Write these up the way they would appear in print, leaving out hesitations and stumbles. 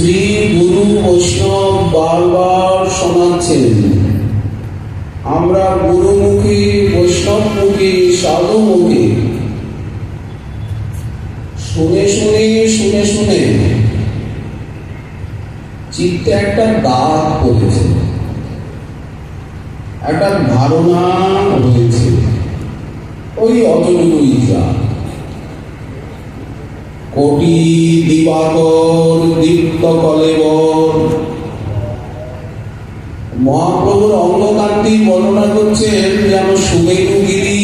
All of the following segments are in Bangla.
শ্রী গুরু বৈষ্ণব বারবার শোনাচ্ছেন, আমরা গুরুমুখী, বৈষ্ণবমুখী, সাধুমুখী শুনে শুনে শুনে শুনে চিত্তে একটা দাগ পড়েছে, একটা ধারণা হয়েছে, ওই অতটুকুই যা। কোটি দিবাকর দীপ্ত কলেবর। মহাপ্রভুর অঙ্গকান্তি বর্ণনা করছেন যেন সুমেরুগিরি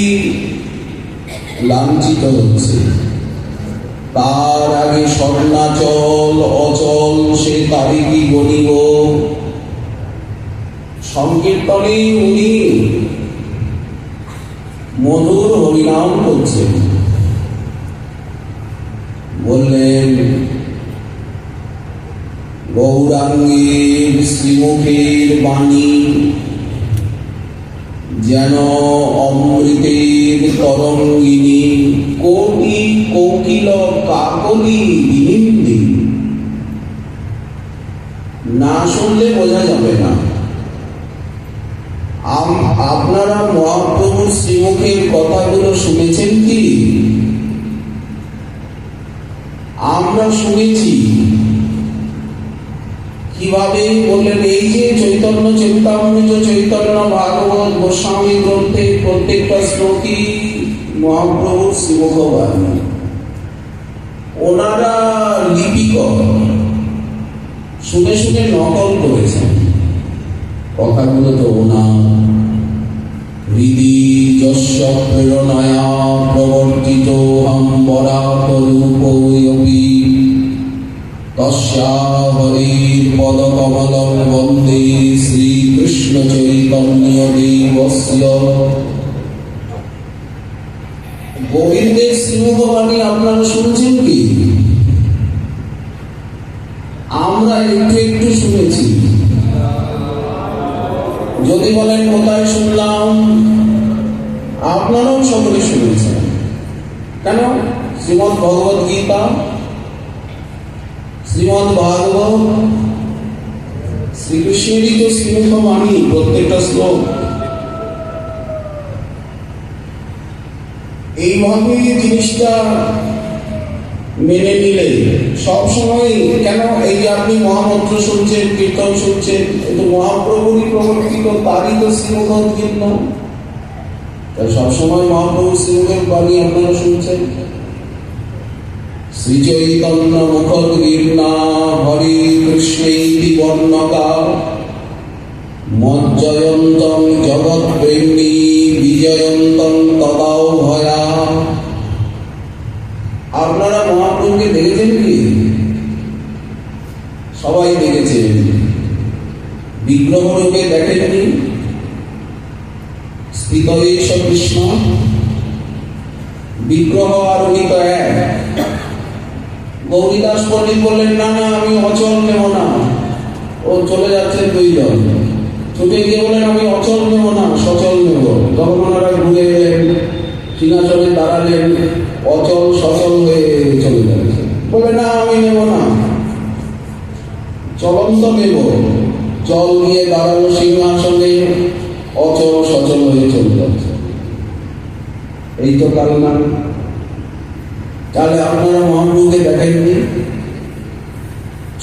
লাঞ্ছিত হচ্ছে, তার আগে স্বর্ণাচল অচল সে তারিখই গণিব। সংকীর্তনে উনি মধুর হরিনাম করছেন, বললেন গৌরাঙ্গের শ্রীমুখের বাণী যেন অমৃতের তরঙ্গিনী, কোটি কোকিল কাকলি বিনিন্দি। না শুনলে বোঝা যাবে না। আপনারা মহাপ্রভুর শ্রীমুখের কথাগুলো শুনেছেন কি? আমরা শুনেছি। কিভাবে বললেন? এই যে চৈতন্য চিন্তামৃত, চৈতন্য ভাগবত, গোস্বামী গ্রন্থে প্রত্যেকটা শ্লোকই মহাপ্রভুর শ্রীমুখ বাণী। ওনারা লিপিকর, শুনে শুনে নকল করেছেন কথাগুলো। তো ওনার হৃদি যস্য প্রেরণায়া প্রবর্তিত অম্বরাত রূপয়পি তস্যা হরির পদকমলং বন্দে শ্রীকৃষ্ণ চৈতন্য দেবস্য। গোবিন্দের শ্রীমুখ বাণী আপনারা শুনছেন কি? আমরা একটু একটু শুনেছি। যদি বলেন কোথায় শুনলাম, আপনারাও সকলে শুনেছেন। কেন? শ্রীমদ্ ভগবদ গীতা, শ্রীমদ্ ভাগবত, শ্রীকৃষ্ণেরই তো শ্রীমুখ বাণী প্রত্যেকটা শ্লোক। এইভাবে জিনিসটা মেনে নিলে সবসময়, কেন এই যে আপনি মহামন্ত্র শুনছেন, কীর্তন শুনছেন, কিন্তু মহাপ্রভুরই প্রবর্তিত, তারই তো শ্রীমুখ উৎকীর্ণ। তাই সবসময় মহাপ্রভুর শ্রীমুখের বাণী আপনারা শুনছেন। শ্রী চৈতন্য মুখোদ্গীর্ণা হরে কৃষ্ণেতি বর্ণকা মজ্জয়ন্তং জগৎ প্রেমী বিজয়ন্তং তদাও ভয়া। আপনারা মহাপ্রভুকে দেখেছেন কি? সবাই দেখেছেন। বিগ্রহ রূপে দেখেননি? স্থিত ঈশ্বর কৃষ্ণ, বিগ্রহ আর উনি তো এক। গৌরীদাস পণ্ডিত বললেন, না না, আমি অচল নেব না। ও চলে যাচ্ছেন দুইজন, ছুটে গিয়ে বলেন, আমি অচল নেব না, সচল নেব। তখন ওনারা ঘুরে এলেন, সিংহাসনে দাঁড়ালেন, অচল সচল হয়ে চলে যাচ্ছে। বলে, না আমি নেব না, চলন্ত নেব। চল গিয়ে দাঁড়ালো সিংহাসনে, অচল সচল হয়ে চলে যাচ্ছে। এই তো কারণ। তাহলে আপনারা মহাপ্রভুকে দেখেননি?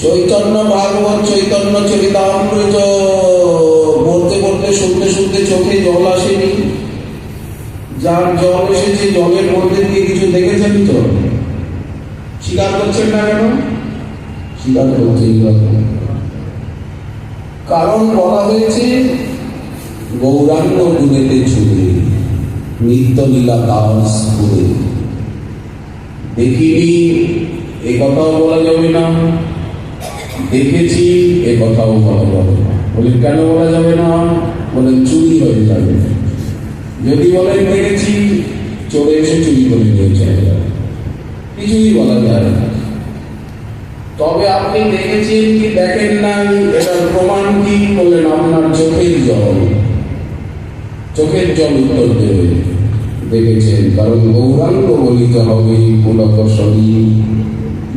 চৈতন্য ভাগবত, চৈতন্য চরিতামৃত পড়তে পড়তে, শুনতে শুনতে চোখে জল আসেনি? যার জল এসেছে, জলের মধ্যে দিয়ে কিছু দেখেছেন তো? স্বীকার করছেন না কেন? স্বীকার করতেই হবে। কারণ বলা হয়েছে গৌরাঙ্গ গুণেতে ছুড়ে নিত্য লীলা দাস করে। দেখিনি এ কথাও বলা যাবে না, দেখেছি এ কথাও বলা যাবে না। বলেন কেন বলা যাবে না? বলেন চুরি হয়ে যাবে। যদি বলেন দেখেছি, চলে এসে চুরি করে নিয়ে চলে যাবে, কিছুই বলা যায় না। তবে আপনি দেখেছেন কি দেখেন নাই, এটার প্রমাণ কি? বললেন আপনার চোখের জল। চোখের জল উত্তর দেবে, দেখেছেন। কারণ গৌরাঙ্গ বলিতে হবে পুলক শরীর।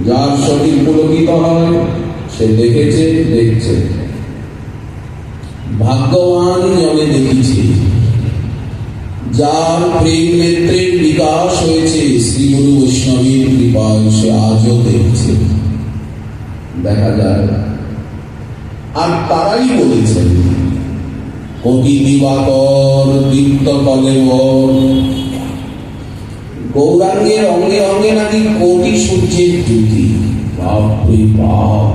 যার শরীর পুলকিত হয় সে দেখেছে, দেখছে। ভাগ্যবান জনে দেখেছি যার প্রেম নেত্রের বিকাশ হয়েছে শ্রী গুরু বৈষ্ণবের কৃপায়, সে আজও দেখছে, দেখা যায়। আর তারাই বলেছেন কোটি দিবাকর দীপ্ত কলেবর, গৌরাঙ্গের অঙ্গে অঙ্গে নাকি কোটি সূর্যের জ্যোতি। বাপরে বাপ,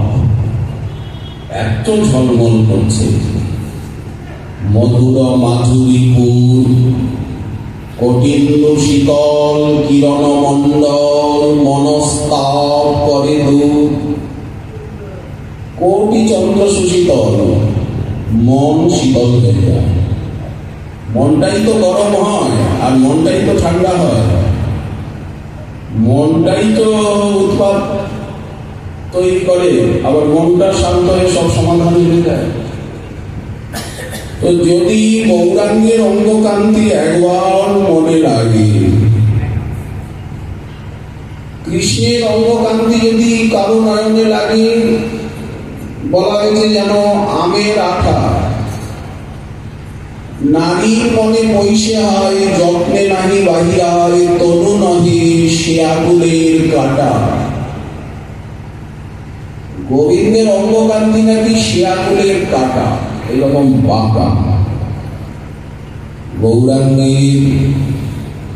এত ঝলমল করছে। মধুর মাধুরীপুর কঠিন্দ শীতল কিরণ মণ্ডল, মনস্তাপ করে দূর। কোটি চন্দ্র সুশীতল, মন শীতল হয়ে যায়। মনটাই তো গরম হয় আর মনটাই তো ঠান্ডা হয়, মনটাই তো উৎপাদ তৈরি করে, আবার মনটা শান্ত হয়ে সব সমাধান হয়ে যায়। তো যদি গৌরাঙ্গের অঙ্গকান্তি একবার মনে লাগে, কৃষ্ণের অঙ্গকান্তি যদি কারো নয়নে লাগে, বলা হয়েছে যেন আমের আঠা। নারীর মনে পয়সে হয়, যত্নে নাহি বাহিরায়, তনু নহে সে আগুলের কাটা। গোবিন্দের অঙ্গকান্তি নাকি সে আগুলের কাটা, এরকম বাঁকা। গৌরাঙ্গের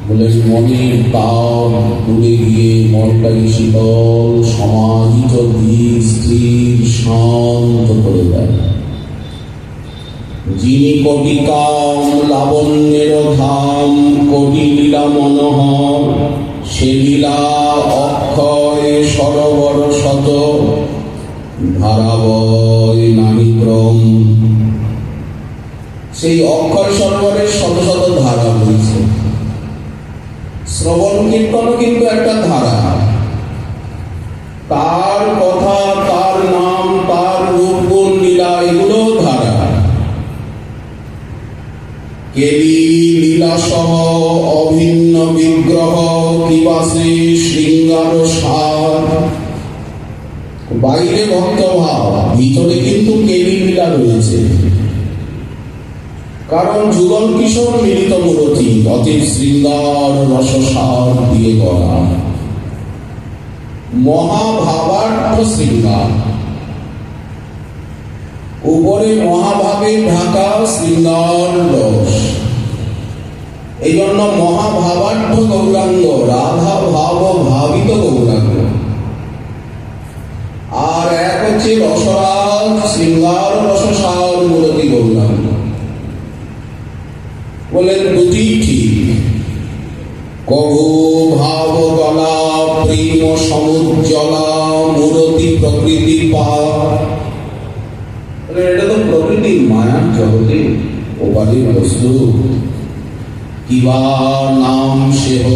বলে মনের তাপ দূরে গিয়ে মনটাকে শীতল সমাহিত ধীর স্থির শান্ত করে দেয়। যিনি কোটি কাম লাবণ্যের ধাম, কোটি লীলা মনোহর, সে লীলা অক্ষয় সরোবর শত, ধারাবয় নানিক্রম। সেই অক্ষয় সরোবরের শত শত ধারা রয়েছে। শ্রবণ কীর্তন কিন্তু একটা ধারা, তার কথা, তার নাম, তার রূপ গুণ লীলা, এগুলো ধারা। কেলি লীলা সহ অভিন্ন বিগ্রহ, কিবাসে শৃঙ্গার সার। বাইরে ভক্তভাব, ভিতরে কিন্তু কেলি লীলা রয়েছে। কারণ যুগল কিশোর মিলিত মূরতি, অতি শৃঙ্গার রসসার দিয়ে গড়া মহাভাবার্থ শৃঙ্গার। উপরে মহাভাবে ঢাকা শৃঙ্গার রস, এই জন্য মহাভাবার্থ গৌরাঙ্গ, রাধা ভাব ভাবিত গৌরাঙ্গ। আর এক হচ্ছে রসরাজ শৃঙ্গার রসসার মূরতি গৌরাঙ্গ। বলেন দুটি ঠিক। কবু ভাব গলা প্রেম সমুজ্জ্বলা, মূরতি প্রকৃতি পা। এটা তো প্রকৃতি, মায়ার জগতে উপাধির বস্তু। কিবা নাম সেহ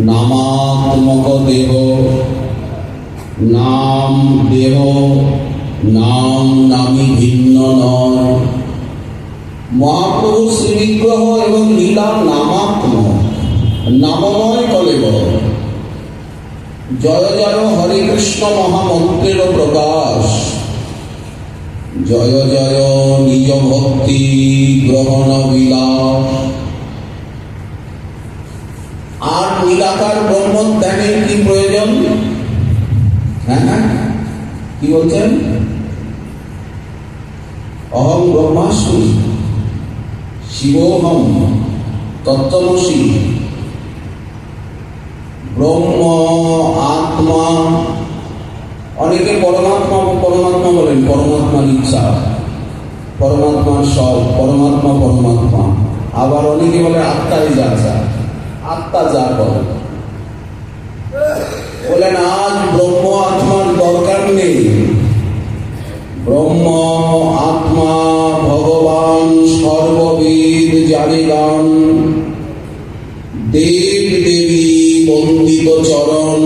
নামাত্মক দেহ, নাম দেহ নাম নামী ভিন্ন নয়। মহাপ্রভু শ্রীবিগ্রহ এবং লীলা নামাত্মক, নামময় কলেবর। জয় জয় হরে কৃষ্ণ মহামন্ত্রের প্রকাশ, জয় জয় নিজ ভক্তি গ্রহণ বিলাস। আর নিরাকার ব্রহ্ম ধ্যানের কি প্রয়োজন? হ্যাঁ, কি বলছেন? অহং ব্রহ্মাস্মি শিবোহম তত্ত্বমসি। ব্রহ্ম আত্মা, অনেকে পরমাত্মা পরমাত্মা বলেন, পরমাত্মার ইচ্ছা, পরমাত্মার সব, পরমাত্মা পরমাত্মা। আবার অনেকে বলে আত্মাই যা চায়, আত্মা যা করে। বলেন আজ ব্রহ্ম আত্মার দরকার নেই। ব্রহ্ম আত্মা ভগবান সর্ববেদ জানে গান, দেব দেবী বন্দিত চরণ।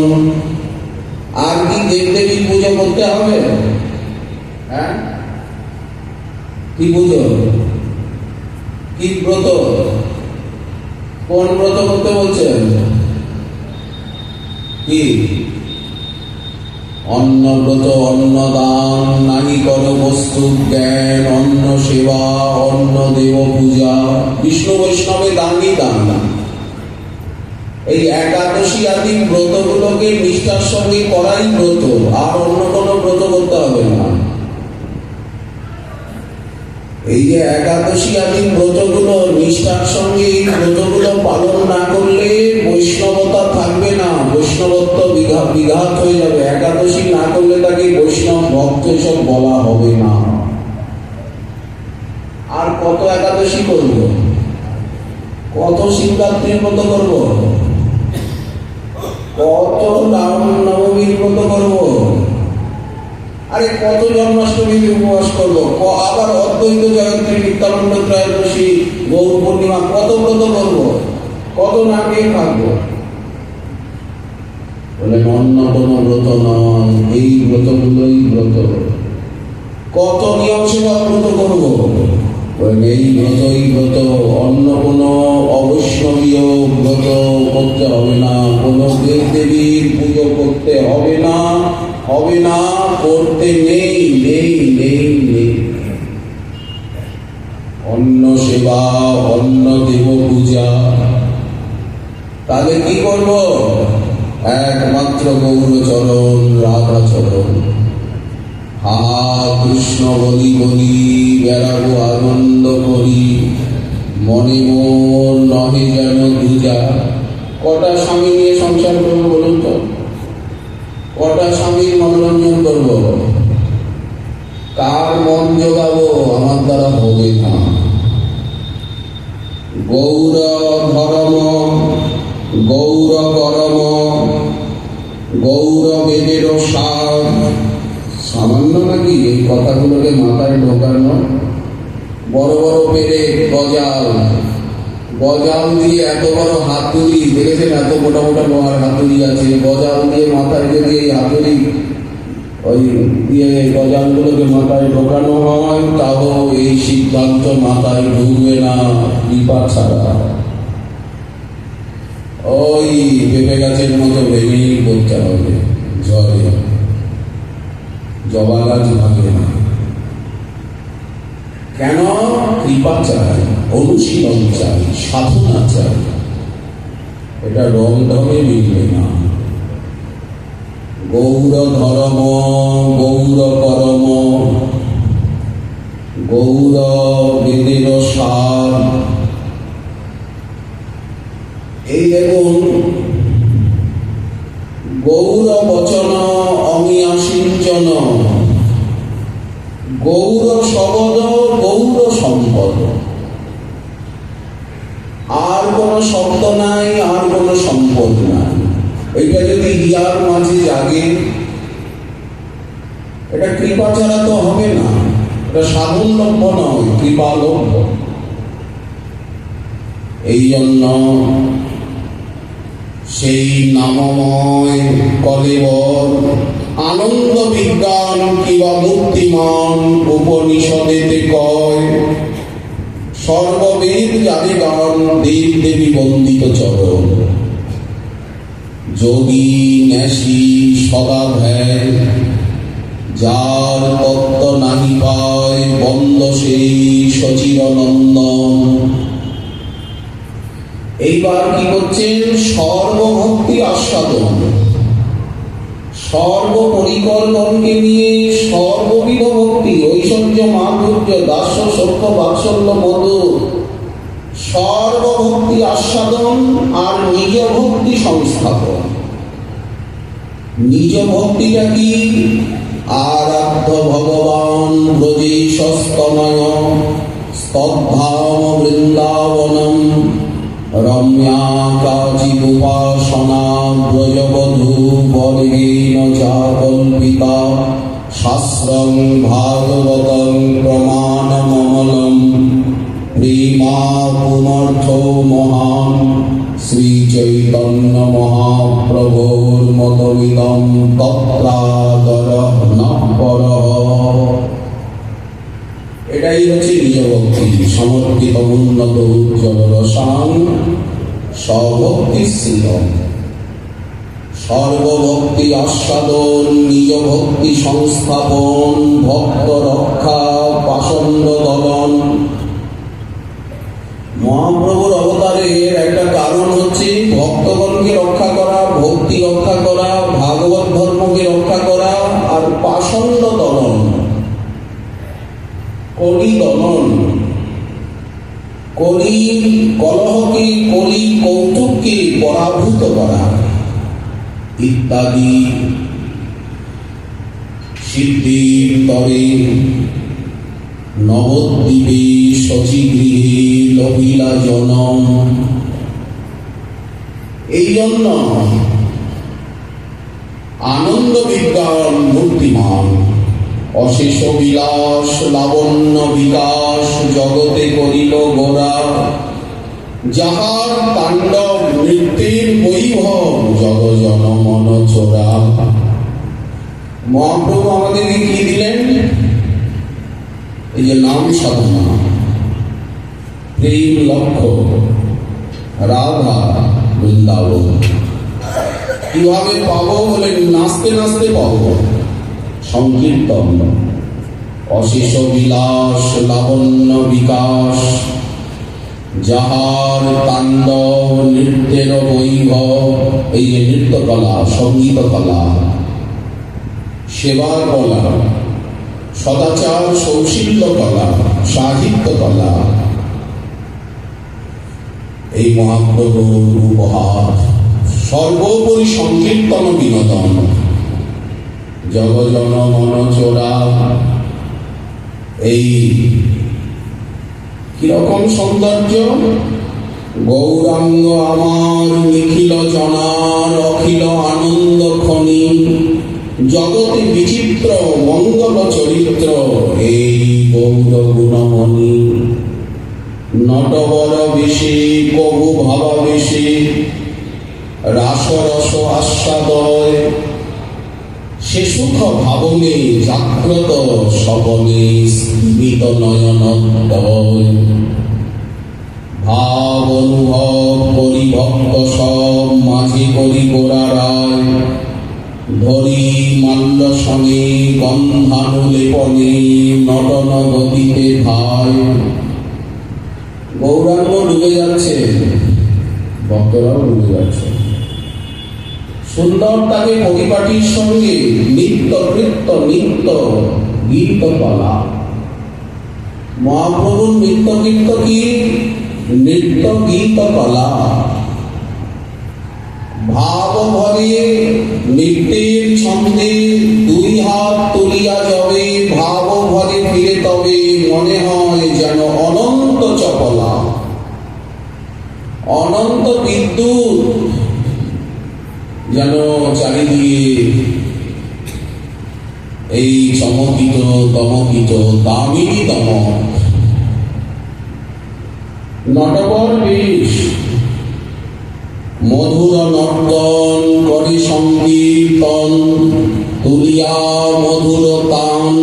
আর কি দেব দেবী পুজো করতে হবে? হ্যাঁ, কি পুজো, কি ব্রত, কোন ব্রত করতে বলছেন? কি অন্নব্রত, অন্নদান, নাহি কর বস্তু জ্ঞান, অন্ন সেবা, অন্ন দেব পূজা। বিষ্ণু বৈষ্ণবে দানই দান না। এই একাদশী আদি ব্রতগুলোকে নিষ্ঠার সঙ্গে করাই ব্রত, আর অন্য কোনো ব্রত করতে হবে না। এই যে একাদশী আদি ব্রতগুলো নিষ্ঠার সঙ্গে এই ব্রতগুলো পালন না করলে বৈষ্ণবতা থাকবে না, বৈষ্ণবত্ব বিঘাত হয়ে যাবে। একাদশী না করলে তাকে বৈষ্ণব ভক্ত এসব বলা হবে না। আর কত একাদশী করব, কত শিবরাত্রির ব্রত করব, কত রামনবমীর ব্রত করব, আরে কত জন্মাষ্টমীর উপবাস করবো, আবার অদ্বৈত জয়ন্তী, নিত্যানন্দ ত্রয়োদশী, গৌর পূর্ণিমা, কত ব্রত করবো, কত না খেয়ে থাকবো। বলে অন্য কোনো ব্রত নয়, এই ব্রতগুলোই ব্রত। কত নিয়ম সেবা ব্রত করবো, বলে এই ব্রতই ব্রত। অন্য কোনো অবৈষ্ণবীয় ব্রত করতে হবে না, কোনো দেব দেবীর পুজো করতে হবে না, হবে না, করতে নেই, নেই, নেই, নেই। অন্ন সেবা, অন্ন দেব পূজা। তাহলে কি করব? একমাত্র গৌরচরণ, রাধাচরণ। হা কৃষ্ণ বলি বলি বেড়াবো আনন্দ করি, মনে মন নহে যেন দুজা। কটা স্বামী নিয়ে সংসার করবো বলুন তো? কটা স্বামীর মনোরঞ্জন করব? কার মন জোগাবো? আমার দ্বারা হবে না। গৌর ধর্ম, গৌর করম, গৌর বেদের সার। সামান্য নাকি এই কথাগুলোকে মাথায় ঢোকানো? বড় বড় পেরে গজাল, গজাল দিয়ে এত বড় হাতুড়ি দেখেছেন, এত মোটা মোটা লোহার হাতুড়ি আছে, গজাল দিয়ে মাথায় যদি এই হাতুড়ি ওই দিয়ে গজালগুলোকে মাথায় ঢোকানো হয়, তাও এই সিদ্ধান্ত মাথায় ঢুকবে না কৃপা ছাড়া। ওই পেঁপে গাছের মতো ভেঙেই করতে হবে। জলে জবা গাছ ভাঙে না কেন? কৃপা চাই, অনুশীলন চাই, সাধনা চাই। এটা রং ঢঙে মিলবে না। গৌর ধর্ম, গৌর করম, গৌর বেদের সার। এই দেখুন, গৌর বচন অমিয়াসিঞ্চন, গৌর শবদ, গৌর সম্পদ। আর কোন শব্দ নাই, আর কোন সম্পদ নাই। এটা যদি হিয়ার মাঝে জাগে, এটা কৃপা ছাড়া তো হবে না। এটা সাধন লভ্য নয়, কৃপা লভ্য। এই জন্য সেই নামময় কলেবর আনন্দ বিজ্ঞান কিবা মূর্তিমান উপনিষদেতে কয়, সর্ববেদ জানে গান দেব দেবী বন্দিত চরণ। যোগী ন্যাসী সদা ধ্যান, যার তত্ত্ব নাহি পায় বন্দ সেই সচিরনন্দন। এইবার কি করছেন? সর্বভক্তি আস্বাদন, সর্বপরিকল্পনকে নিয়ে সর্ববিধ ভক্তি, ঐশ্বর্য, মাধুর্য, দাস্য, সখ্য, বাৎসল্য, মধু, সর্বভক্তি আস্বাদন আর নিজ ভক্তি সংস্থাপন। নিজ ভক্তিটা কি? আরাধ্য ভগবান ব্রজেশস্তনয়, স্তদ্ধাম বৃন্দাবনম, রম্যা কাচিদুপাসনা ব্রজবধূ বর্গেণ চা কল্পিতা, শাস্ত্রং ভাগবতং প্রমাণমমলম, প্রেমা পুনর্থ মহান শ্রী চৈতন্য মহাপ্রভুর মতবিদম তত্রাদরঃ নঃ পরঃ। এটাই হচ্ছে নিজ ভক্তি। সমর্পিত উন্নত উজ্জ্বল রসাং স্বভক্তি স্থিরম। সর্বভক্তি ভক্তি আস্বাদন, নিজ ভক্তি সংস্থাপন, ভক্ত রক্ষা, পাষণ্ড দলন। মহাপ্রভুর অবতারের একটা কারণ হচ্ছে ভক্তগণকে রক্ষা করা, ভক্তি রক্ষা করা, ভাগবত ধর্মকে রক্ষা করা, আর পাষণ্ড দলন, কলি দলন, কলি কলহকে, কলি কৌতুককে পরাভূত করা ইত্যাদি। সিদ্ধির তরে নবদ্বীপে শচীগৃহে লভিলা জনম। এই জন্য আনন্দ বিজ্ঞান মূর্তিমান, অশেষ বিলাস লাবণ্য বিকাশ, জগতে করিল গোরা। যাহার তাণ্ডব নৃত্যের বৈভব, জগ জন মন চোরা। মহাপ্রভু আমাদেরকে কি দিলেন? এই যে নাম সাধনা, প্রেম লক্ষ্য, রাধা বৃন্দাবন। কিভাবে পাবো? বলে নাচতে নাচতে পাবো। সংকীর্তন, অশেষ বিলাস লাবণ্য বিকাশ, যাহার তাণ্ডব নৃত্যের বৈভব। এই যে নৃত্য কলা, সঙ্গীত কলা, সেবার কলা, সদাচার সৌশীল্য কলা, সাহিত্য কলা, এই মহাপ্রভুর উপহার। সর্বোপরি সংকীর্তন বিনোদন, জগ জন মন চোরা। এই কিরকম সৌন্দর্য! গৌরাঙ্গ আমার নিখিল জনার, অখিল আনন্দ খনি, জগতে বিচিত্র মঙ্গল চরিত্র, এই গৌর গুণমণি। নটবর বেশে কবু ভাবাবেশে, রাসরস আস্বাদয়, সে সুখ ভাবনে জাগ্রত সবনে স্মিত নয়নদ্বয়। ভাব অনুভব করি ভক্ত সব, মাঝে করি গোরা রায়, ধরি মাল্য সঙ্গে গন্ধানু লেপনে, নটন গতিতে ধায়। গৌরাঙ্গ ডুবে যাচ্ছে, ভক্তরাও ডুবে যাচ্ছে। সুন্দর তাকে পরিপাটির সঙ্গে নিত্য কৃত্য নিত্য গীত কলা। মহাপ্রভুর নিত্য কীর্ত কি? নৃত্য গীত কলা। ভাব ভরে নৃত্যের ছন্দে দুই হাত তুলিয়া যাবে, ভাব ভরে ফিরে তবে মনে হয় যেন অনন্ত চপলা, অনন্ত বিদ্যুৎ যেন চারিদিকে এই চমকিত দমকিত দামিনী দমক। নটবর বেশ মধুর নর্তন করে সংকীর্তন, তুলিয়া মধুর তান,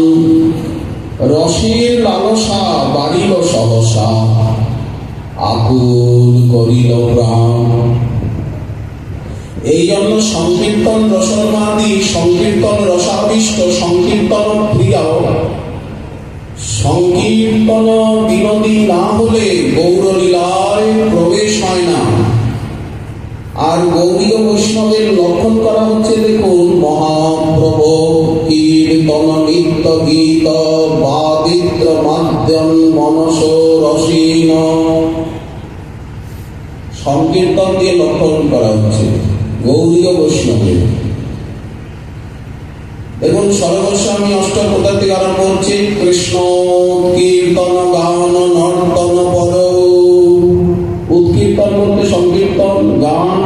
রসের লালসা বাড়িল সহসা, আকুল করিল প্রাণ। এই জন্য সংকীর্তন রসনাদি, সংকীর্তন রসাবিষ্ট, সংকীর্তন প্রিয়। সংকীর্তন বিনোদী না হলে গৌরলীলায় প্রবেশ হয় না। আর গৌরীয় বৈষ্ণবের লক্ষণ করা হচ্ছে, দেখুন, মহাপ্রভু কীর্তন নিত্য গীত বাদিত্র মাধ্যম মনস রসীন। সংকীর্তন দিয়ে লক্ষণ করা হচ্ছে গৌরীয় বৈষ্ণবের। দেখুন, সর্বস্বামী অষ্টপ্রদার থেকে আরম্ভ হচ্ছে, কৃষ্ণ কীর্তন গান নর্তন পর। উৎকীর্তন বলতে সংকীর্তন, গান,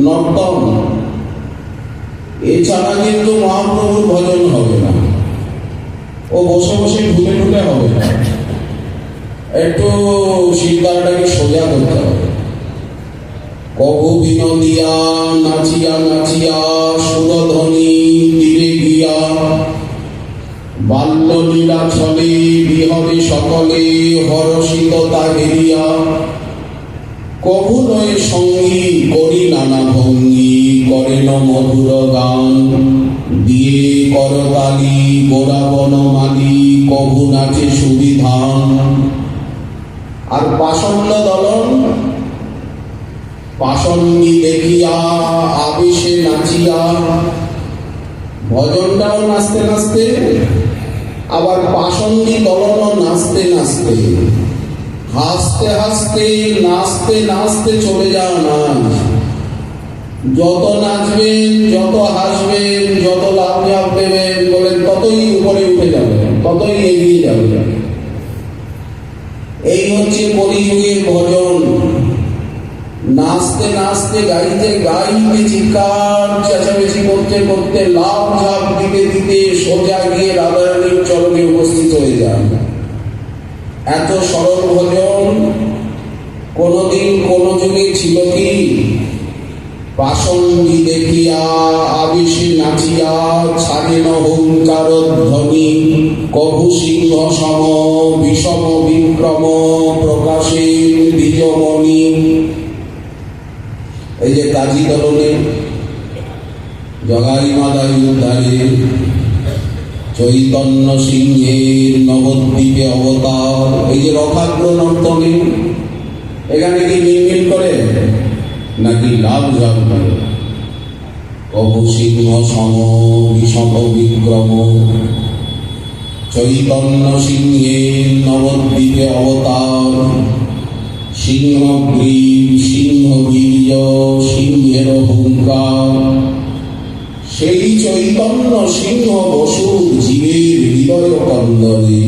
নর্তন। এছাড়া কিন্তু মহাপ্রভুর ভজন হবে না। ও বসে বসে ঢুকে ঢুকে হবে না, একটু শিরদাঁড়াটাকে সোজা করতে হবে। কবু বিনোদিয়া নাচিয়া নাচিয়া সুরধ্বনি তীরে গিয়া, বাল্য লীলা ছলে বিহরে সকলে হরষিত তা হেরিয়া। কবু নয় সঙ্গী করি নানা ভঙ্গি, করেন মধুর গান, দিয়ে করতালি গোড়া বনমালী, কভু নাচে সুবিধান। আর পাষণ্ড দলন পাষণ্ডী দেখিয়া আবেশে নাচিয়া, ভজনটাও নাচতে নাচতে, আবার পাষণ্ডী দলনও নাচতে নাচতে, হাসতে হাসতে নাচতে নাচতে চলে যাও নাচ। যত নাচবেন, যত হাসবেন, যত লাভ ঝাপ দেবেন, বলেন ততই উপরে উঠে যাবে, ততই এগিয়ে যাবে। এই হচ্ছে কলিযুগের ভজন। নাচতে নাচতে, গাইতে গাইতে, চিৎকার চেঁচামেচি করতে করতে, লাভ ঝাপ দিতে দিতে সোজা গিয়ে রাধারানীর চরণে উপস্থিত হয়ে যান। এত সরল ভজন কোনদিন কোন যুগে ছিল কি? পাষণ্ডী দেখিয়া আবেশে নাচিয়া, ছাড়েন হুঙ্কার ধ্বনি, কভু সিংহ সম বিষম বিক্রম, প্রকাশে দ্বিজমণি। এই যে কাজী দলনে জগাই মাদাই উদ্ধারে চৈতন্য সিংহের নবদ্বীপে অবতার, এই যে রথাগ্র নর্তনে, এখানে কি মিনমিন করে নাকি লাভ ঝাপ করে? কভু সিংহ সম বিষম বিক্রম, চৈতন্য সিংহের নবদ্বীপে অবতার, সিংহগ্রীব সিংহ বীর্য সিংহের হুঙ্কার। সেই চৈতন্য সিংহ বসুর জীবের হৃদয় কন্দরে,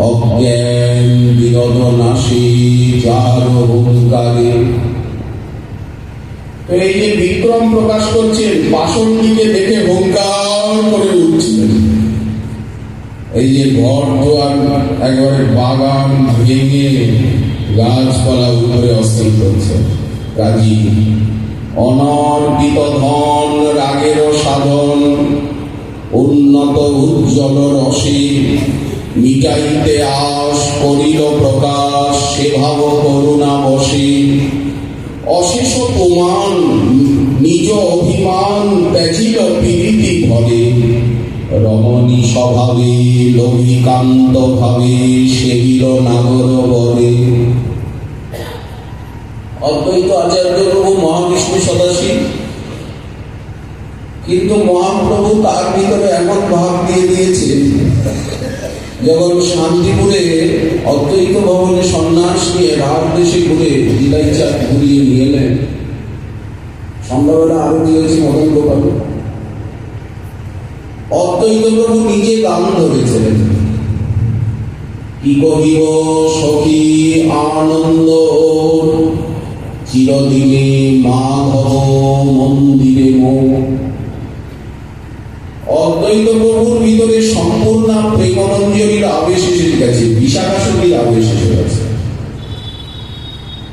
অজ্ঞান বিরোধ নাশে যার হুঙ্কারে। তো এই যে বিক্রম প্রকাশ করছেন, পাষণ্ডীকে দেখে হুঙ্কার করে উঠছিলেন। এই যে ঘর দুয়ার একেবারে বাগান ভেঙে গাছপালা উপরে অস্থির করছে। কাজী অনর্পিত ধন রাগের সাধন, উন্নত উজ্জ্বল রসে, মিটাইতে আশ করিল প্রকাশ, সে ভাব করুণা বসে। অশেষ প্রমাণ নিজ অভিমান, ত্যাজিল পীড়িতি ভরে, রমণী স্বভাবে লৌকিকান্ত ভাবে, সেবিল নাগর বরে। অদ্বৈত আচার্য প্রভু মহাবিষ্ণু সদাশিব, কিন্তু মহাপ্রভু তার ভিতরে এমন ভাব দিয়ে দিয়েছেন, যখন শান্তিপুরে অদ্বৈত ভবনে সন্ন্যাস নিয়ে রাত দেশে ঘুরে দিলাই চাপ ঘুরিয়ে নিয়ে এলেন। সন্ধ্যাবেলা আরতি হয়েছে মদন গোপাল, অদ্বৈত প্রভু নিজে গান ধরেছিলেন। কি কহিব সখী আনন্দ, চিরদিনে মাধব মন্দিরে মো। অদ্বৈত প্রভুর ভিতরে সম্পূর্ণ প্রেমানঞ্জলির আবেশ এসে গেছে, বিশাখাসুরীর আবেশ এসে গেছে।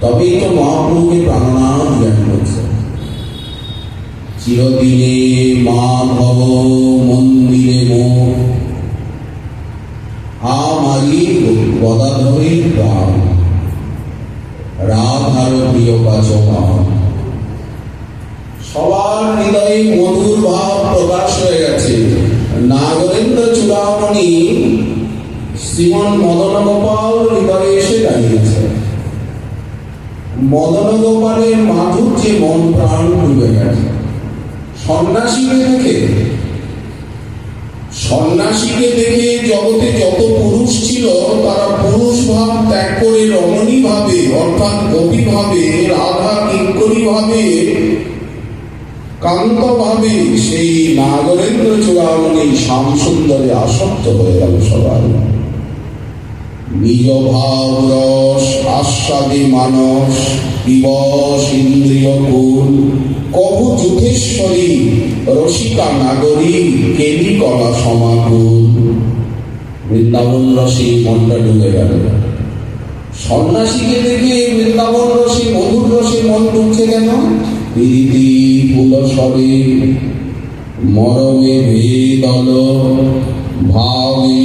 তবেই তো মহাপ্রভুকে প্রাণনাথ জ্ঞান করছে। চিরদিনে মাধব মন্দিরে মো, আমারি গদাধরের প্রাণ, রাধার প্রিয় কাচকা। সবার হৃদয়ে মধুর ভাব প্রকাশ হয়ে গেছে। নাগরেন্দ্র চূড়ামণি শ্রীমন মদন গোপাল হৃদয়ে এসে দাঁড়িয়েছে। মদন গোপালের মাধুর্যে মন প্রাণ ডুবে গেছে। সন্ন্যাসীকে দেখে জগতে যত পুরুষ ছিল, তারা পুরুষ ভাব ত্যাগ করে রমণী ভাবে, অর্থাৎ গোপী ভাবে, রাধা কিঙ্করী ভাবে, কান্ত ভাবে সেই নাগরেন্দ্র চূড়ামণি শ্যাম সুন্দরে আসক্ত হয়ে গেল সবাই। নিজ ভাব রস আস্বাদে মানস, দিবস ইন্দ্রিয় কুল, কভু যুথেশ্বরী রসিকা নাগরী, কেলি কলা সমাকুল। বৃন্দাবন রসে মনটা ডুবে গেল। সন্ন্যাসীকে দেখে বৃন্দাবন রসে, মধুর রসে মন ডুবছে কেন? প্রীতি পুলসরে মরমে ভেদল, ভাবে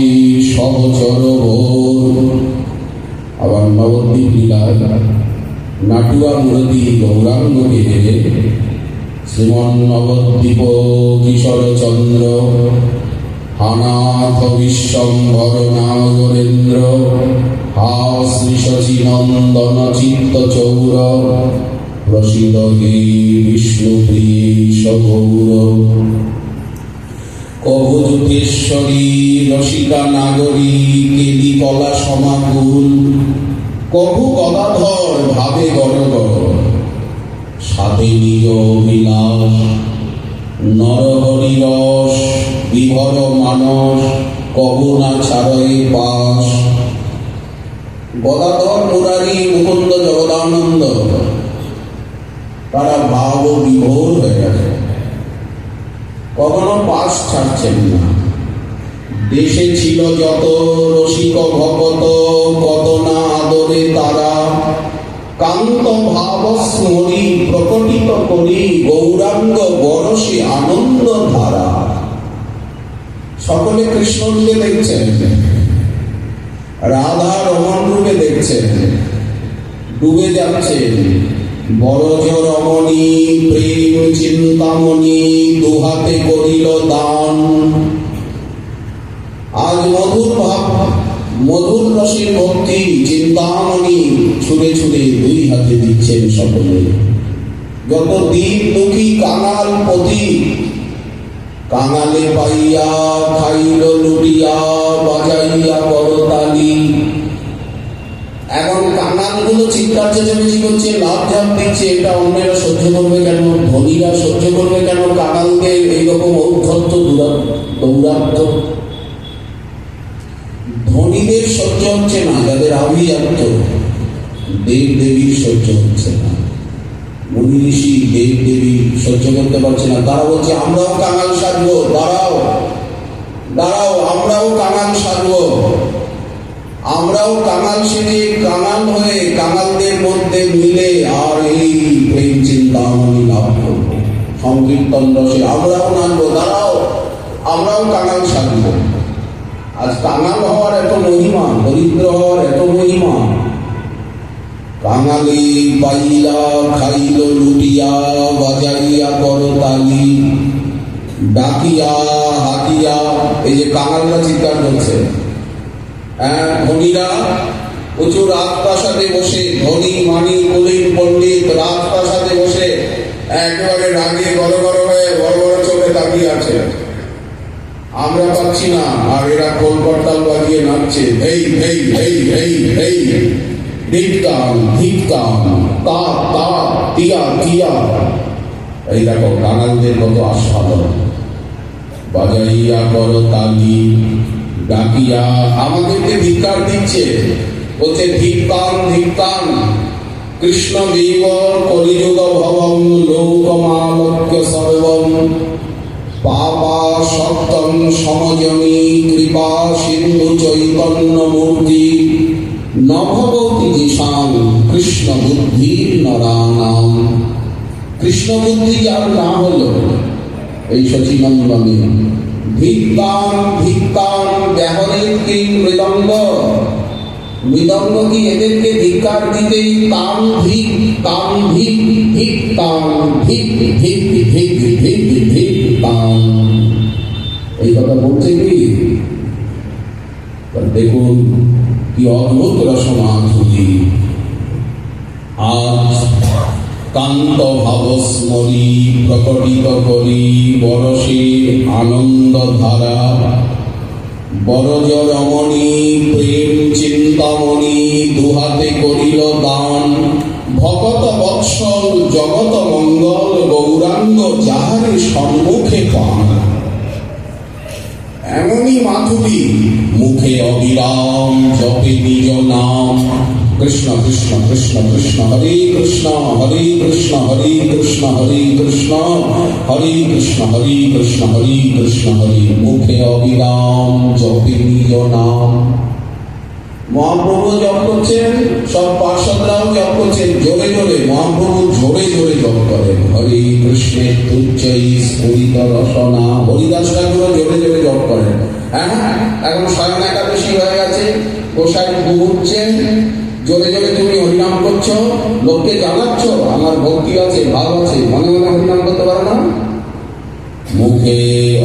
সহচর ভোর। আবার নবদ্বীপ লীলা নাটুয়া মূর্তি গৌরাঙ্গকে শ্রীমন নবদ্বীপ কিশোর চন্দ্র হানাথ বিশ্বম্ভর নাগরেন্দ্র হা শ্রী শচী নন্দন চিত্ত চৌর প্রসিদ হে বিষ্ণুপ্রিয়েশ গৌর। কভু যুতেশ্বরী রসিকা নাগরী কেলি কলা সমাকুল কভু গদাধর ভাবে গড়গড় সাধে নিজ বিলাস নরহরি রস বিভর মানস কভু না ছাড়ে পাশ। গদাধর মুরারি মুকুন্দ জগদানন্দ তারা ভাব বিভোর হয়ে গেছে, কখনো পাশ ছাড়ছেন না। দেশে ছিল যত রসিক ভগত কত না আদরে তারা কান্ত ভাব স্মরি প্রকটিত করি গৌরাঙ্গ বরসে আনন্দ ধারা। সকলে কৃষ্ণ রূপে দেখছেন, রাধা রমণ রূপে দেখছেন, ডুবে যাচ্ছেন। বরজ রমণী প্রেম চিন্তামণি দুহাতে করিল দান। আজ মধুর ভাব মধুর রসের ভক্তি চিন্তামণি ছুঁড়ে ছুঁড়ে দুই হাতে দিচ্ছেন সকলে। যত দিন দুঃখী কাঙাল পতি কাঙালে পাইয়া খাইল লুটিয়া বাজাইয়া করতালি। এখন কাঙালগুলো চিৎকার চেঁচামেচি করছে, লাভ ঝাপ দিচ্ছে, এটা অন্যেরা সহ্য করবে কেন, ধনীরা সহ্য করবে কেন কাঙালদের এইরকম ঔদ্ধত্য দৌরাত্ম। ধনীদের সহ্য হচ্ছে না, যাদের আভিজাত্য দেব দেবীর সহ্য হচ্ছে না, মুনি ঋষি দেব দেবী সহ্য করতে পারছে না। তারা বলছে আমরাও কাঙাল সাজবো, দাঁড়াও দাঁড়াও, আমরাও কাঙাল সাজবো, আমরাও কাঙাল সেজে কাঙাল হয়ে কাঙালদের মধ্যে মিলে আর এই প্রেম চিন্তামণি লাভ করবো, সংকীর্তন রসে আমরাও নাচবো, দাঁড়াও আমরাও কাঙাল সাজবো। আজ কাঙাল হওয়ার এত মহিমা, দরিদ্র হওয়ার এত মহিমা। কাঙালি পাইয়া খাইল লুটিয়া বাজাইয়া করতালি ডাকিয়া হাকিয়া। এই যে কাঙালরা চিৎকার করছে, ধনীরা উঁচু রাজপ্রাসাদে বসে, ধনী মানি কুলীন পণ্ডিত রাজপ্রাসাদে বসে একেবারে রাগে গড় গড় হয়ে বড় বড় চোখে তাকিয়ে আছে। আমরা পাচ্ছি না, আর এরা খোল করতাল বাজিয়ে নাচছে, এই এই এই এই এই ধিক্কার ধিক্কার তা তা তিয়া তিয়া। এই দেখো কাঙালদের কত আস্বাদন। বাজাইয়া করতালি ডাকিয়া আমাদেরকে ধিক্কার দিচ্ছে, বলছে ধিক্কার ধিক্কার কৃষ্ণ দেব কলিযুগ ভবম লোকমালক্য সর্বম পাপা সত্যম সমজনী কৃপা সিন্ধু চৈতন্য মূর্তি নভবতী দিশাং কৃষ্ণ বুদ্ধির নরানাম। কৃষ্ণ বুদ্ধি যার না হলো এই শচীনন্দনে ধিক্কার ধিক্কার ব্যাহরের কি মৃদঙ্গ, মৃদঙ্গ কি এদেরকে ধিক্কার দিতেই তাম ধিক তাম ধিক ধিক তাম ধিক ধিক ধিক ধিক ধিক তাম। এই কথা বলছে কি? দেখুন কি অদ্ভুত রসমাধুরী। আজ কান্ত ভাবস্মরী প্রকটিত করি বরসে আনন্দ ধারা। বরজ রমণী প্রেম চিন্তামণি দুহাতে করিল দান। ভকত বৎসল জগত মঙ্গল গৌরাঙ্গ যাহারে সম্মুখে পান। এমনই মাধুরী মুখে অবিরাম জপে নিজ নাম। কৃষ্ণ কৃষ্ণ কৃষ্ণ কৃষ্ণ হরে কৃষ্ণ হরে কৃষ্ণ হরে কৃষ্ণ হরে কৃষ্ণ হরে কৃষ্ণ হরে কৃষ্ণ হরে কৃষ্ণ হরে। মুখে অবিরাম জপে নিজ নাম। মহাপ্রভু জপ করছেন, সব পার্ষদরাও জপ করছেন জোরে জোরে। মহাপ্রভু জোরে জোরে জপ করেন হরে কৃষ্ণের তুচ্ছই স্ফুরিত রসনা। হরিদাস ঠাকুরও জোরে জোরে জপ করেন। হ্যাঁ, এখন স্বয়ং একাদশী হয়ে গেছে, গোসাই ঘুমুচ্ছেন, জোরে জোরে তুমি হরিনাম করছো, লোককে জানাচ্ছ আমার ভক্তি আছে, ভাব আছে, মনে মনে হরিনাম করতে পারো না? মুখে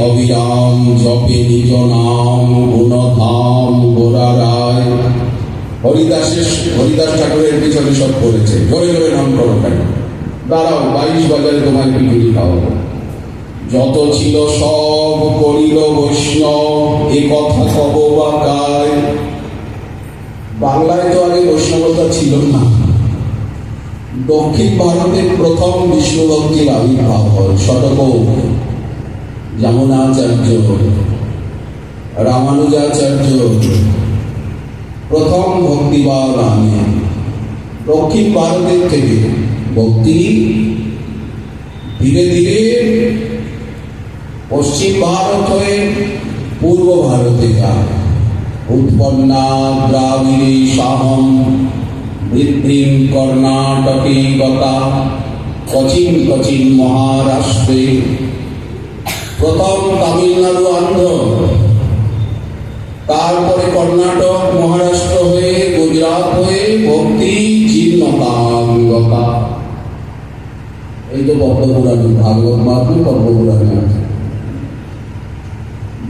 অবিরাম জপে নিজ নাম, গুণধাম গোরা রায়। হরিদাস ঠাকুরের পিছনে সব করেছে, জোরে জোরে নাম করো কেন? দাঁড়াও 22 বাজারে তোমার পিঠুরি খাওয়াবো। যত ছিল সব করিল বৈষ্ণব, এ কথা কব বা কায়। বাংলায় তো আগে বৈষ্ণবতা ছিল না। দক্ষিণ ভারতের প্রথম বিষ্ণু ভক্তির আবির্ভাব হয় শতক যমুনাচার্য, রামানুজাচার্য প্রথম ভক্তিবাদ আনে। দক্ষিণ ভারতের থেকে ভক্তি ধীরে ধীরে পশ্চিম ভারত হয়ে পূর্ব ভারতে যায়। উৎপন্না দ্রাবিড়ে সাহম, বৃদ্ধিং কর্ণাটকে গতা, কচিন কচিন মহারাষ্ট্রে। প্রথম তামিলনাড়ু, আন্ধ্র, তারপরে কর্ণাটক, মহারাষ্ট্র হয়ে গুজরাট হয়ে ভক্তি জীর্ণতাঙ্গতা। এই তো পদ্মপুরাণে, ভাগবত মহাত্মে পদ্মপুরাণে আছে।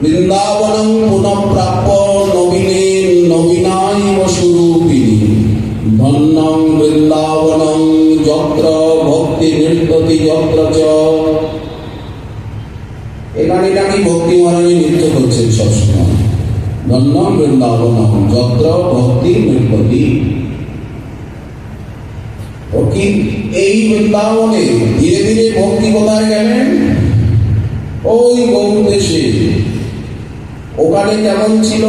বৃন্দাবনং পুনঃপ্রাপ্য নবীনে নবীনাইব স্বরূপিণী, ধন্যং বৃন্দাবনং যত্র ভক্তি নৃত্যতি যত্র চ। এখানে নাকি ভক্তি মহারানী নৃত্য করছেন সবসময়। ধন্যং বৃন্দাবনং যত্র ভক্তি নৃত্যতি। এই বৃন্দাবনে ধীরে ধীরে ভক্তি কোথায় গেলেন? ওই গৌর দেশে। ওখানে কেমন ছিল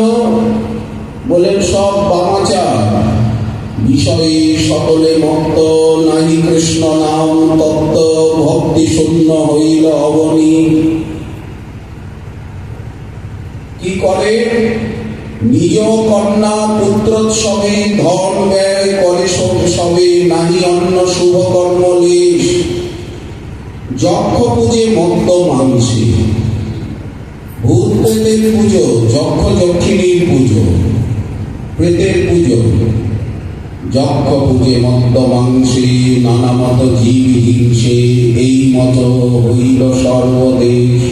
বলেন? সব বামাচার, বিষয়ে সকলে মত্ত, নাহি কৃষ্ণ নাম তত্ত্ব, ভক্তি শূন্য হইল অবনী। কি করে? নিজ কন্যা পুত্রোৎসবে ধন ব্যয় করে সবে, নাহি অন্য শুভ কর্ম লেশ। যক্ষ পূজে মত্ত মাংসে, ভূত প্রেতের পুজো, যক্ষ যক্ষিণীর পুজো, প্রেতের পুজো। যক্ষ পূজে মত্ত মাংসে, নানা মত জীব হিংসে, এই মত হইল সর্বদেশ।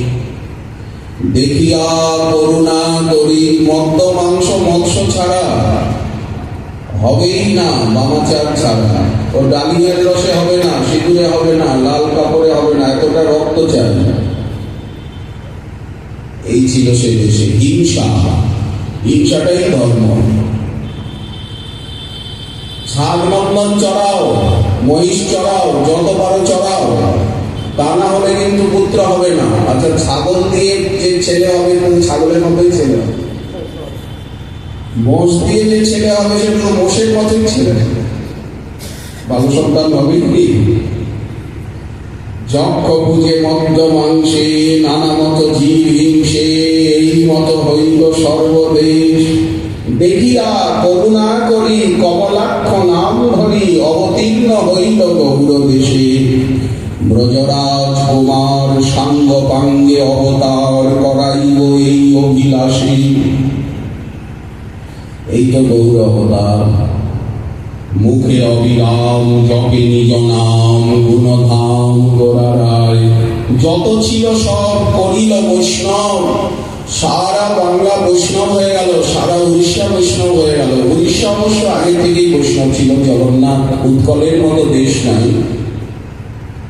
দেখিয়া করুণা করি, মদ্য মাংস মৎস্য ছাড়া হবেই না, বামাচার ছাড়া। ও ডালিমের রসে হবে না, সিঁদুরে হবে না, লাল কাপড়ে হবে না, এতটা রক্ত চাই। এই ছিল সে দেশে হিংসা। হিংসাটাই ধর্ম। ছাগ নন্দন চড়াও, মহিষ চড়াও, যত পারো চড়াও, তা না হলে কিন্তু পুত্র হবে না। আচ্ছা, ছাগল দিয়ে যে ছেলে হবে ছাগলের মতোই ছেলে হবে, মোষ দিয়ে যে ছেলে হবে সেটা মোষের মতোই ছেলে, বালু সন্তান হবে কি? যক্ষ পূজে মদ্য মাংসে, নানা মত জীব হিংসে, এই মত হইল সর্বদেশ। দেখিয়া করুণা করি, কমলাক্ষ নাম ধরি, অবতীর্ণ হইল গৌর দেশে। ব্রজরাজ কুমার সাঙ্গ পাঙ্গে অবতার, করাইব এই অভিলাষী। এই তো গৌর অবতার। মুখে অবিরাম জপে নিজ নাম, গুণধাম গোরা রায়। যত ছিল সব করিল বৈষ্ণব। সারা বাংলা বৈষ্ণব হয়ে গেল, সারা উড়িষ্যা বৈষ্ণব হয়ে গেল। উড়িষ্যা অবশ্য আগে থেকেই বৈষ্ণব ছিল। জগন্নাথ, উৎকলের মতো দেশ নাই,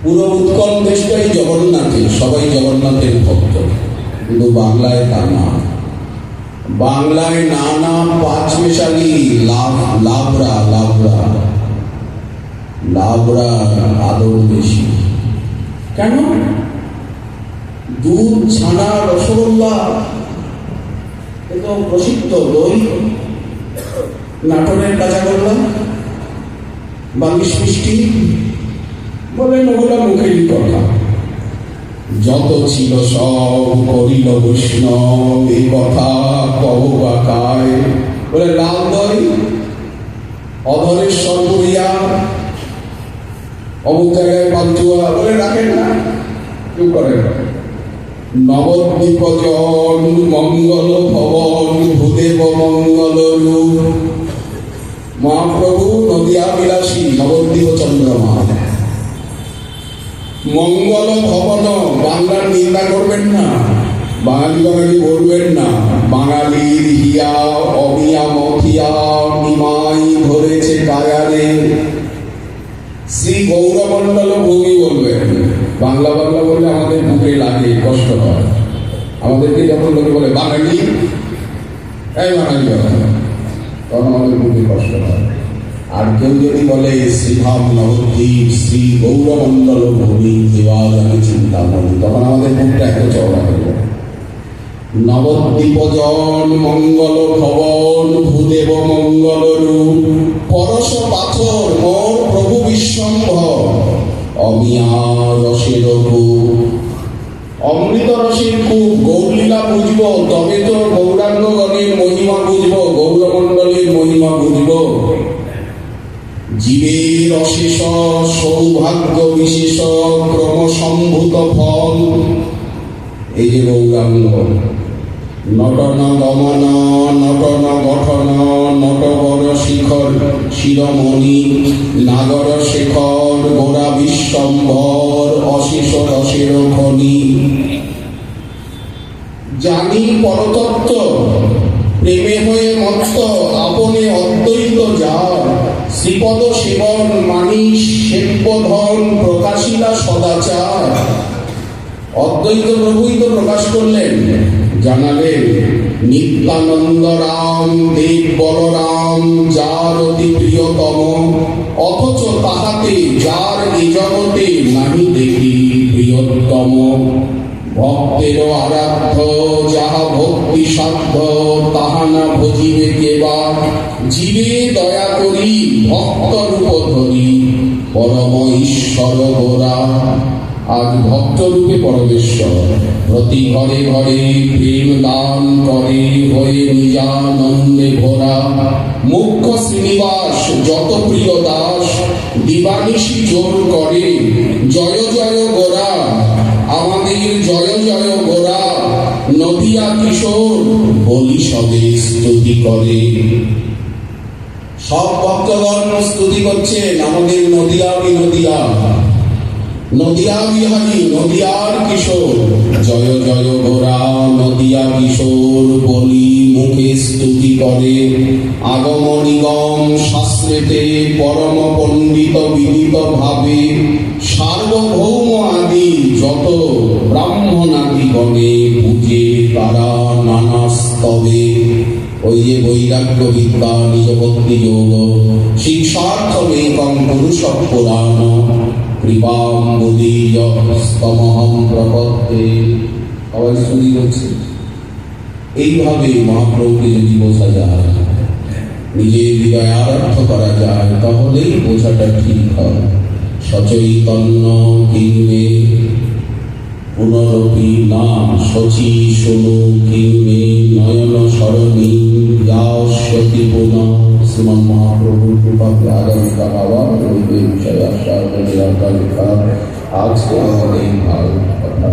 পুরো উৎকল দেশটাই জগন্নাথের, সবাই জগন্নাথের ভক্ত। কিন্তু বাংলায় তা না। বাংলায় নানা পাঁচ মেশালি, লাভরা লাভরা লাভরা আদর বেশি। কেন? দুধ, ছানা, রসগোল্লা একদম প্রসিদ্ধ। দই, নাটোরের কাঁচাগোল্লা, বালিশ মিষ্টি, বলেন ওগুলা মুখেরই কথা। যত ছিল সব করিল বৈষ্ণব, এ কথা কব বা কায়। বলে লাল দই, অধরের সর্বরিয়া, অমুক জায়গায় পান্তুয়া বলে রাখেন না, কেউ করে না। নবদ্বীপ জন মঙ্গল ভবন, ভূদেব মঙ্গল রূপ। মহাপ্রভু নদিয়া বিলাসী, নবদ্বীপ চন্দ্রমা। মঙ্গল ভবন, বাংলার নিন্দা করবেন না, বাঙালি বলবেন না। বাঙালির হিয়া অমিয়া মথিয়া নিমাই ধরেছে কায়ারে, শ্রী গৌরমণ্ডল ভূমি বলবেন। বাংলা বললে আমাদের বুকে লাগে, কষ্ট হয়। আমাদেরকে যখন লোকে বলে বাঙালি, এই বাঙালি তখন আমাদের বুকে কষ্ট হয়। আর কেউ যদি বলে শ্রীধাম নবদ্বীপ শ্রী গৌরমণ্ডল ভূমি, এবার আমি চিন্তা করি, তখন আমাদের বুকটা এত চওড়া হয়ে যায়। নবদ্বীপজন মঙ্গল ভবন ভূদেব মঙ্গল রূপ, পরশ পাথর মোর প্রভু বিশ্বম্ভর, অমিয়া রসের কূপ। অমৃত রসের কূপ, গৌরলীলা বুঝব তবে তো গৌরাঙ্গগণের মহিমা বুঝব, গৌরমণ্ডলের মহিমা বুঝব। জীবের অশেষ সৌভাগ্য বিশেষ ক্রমসম্ভূত ফল, এই যে গৌরাঙ্গ। নটন গমন নটন গঠন নটবর শিখর শিরোমণি, নাগর শেখর গোরা বিশ্বম্ভর, অশেষ রসের খনি। জানি পরতত্ত্ব প্রেমে হয়ে মত্ত, আপনে অদ্বৈত যার, শ্রীপদ সেবন মানিস সেব্যধন, প্রকাশিলা সদাচার। অদ্বৈত প্রভুই তো প্রকাশ করলেন, জানালেন নিত্যানন্দ রাম দেব বলরাম যার অতি প্রিয়তম, অথচ তাহাতে যার এ জগতে নাহি দেখি প্রিয়তম। ভক্তের আরাধ্য যাহা ভক্তি সাধ্য, তাহা না ভজিবে কেবা, জীবে দয়া করি ভক্ত রূপ ধরি, পরম ঈশ্বর গোরা। আজ ভক্ত রূপে পরমেশ্বর প্রতি ঘরে ঘরে প্রেম দান করে, হয়ে নিজানন্দে ভরা। মুখ্য শ্রীনিবাস যত প্রিয় দাস, দিবানিশি জোর করে, জয় জয় গোরা আমাদের জয় জয় গোরা। নদিয়া কিশোর বলি সবে স্তুতি করে। সব ভক্তগণ স্তুতি করছেন আমাদের নদিয়া বিনদিয়া, নদিয়া বিহারী নদিয়ার কিশোর, জয় জয় গোরা নদিয়া কিশোর বলি মুখে স্তুতি করে। আগম নিগম শাস্ত্রেতে পরম পণ্ডিত বিদিত ভাবে, সার্বভৌম আদি যত ব্রাহ্মণাদি গণে, পূজে তারা নানা স্তবে। ওই যে বৈরাগ্য বিদ্যা নিজ ভক্তি যোগ, শিক্ষার্থমেকং পুরুষ পুরাণ, কৃপাম্বুদীয়স্তমহং প্রপদ্যে। সবাই শুনি হচ্ছে। এইভাবে মহাপ্রভুকে যদি বোঝা যায়, নিজের হৃদয় আরাধ্য করা যায়, তাহলেই বোঝাটা ঠিক হয়। সচৈতন্য কিংমে পুনরপি নাম শচী শুনু কিংমে নয়ন সরণী যাস্যতি পুনঃ। শ্রীমন মহাপ্রভুর কৃপাকে আগামীকাল আবার ওই বিষয়ে আশা আজকে আমাদের ভালো কথা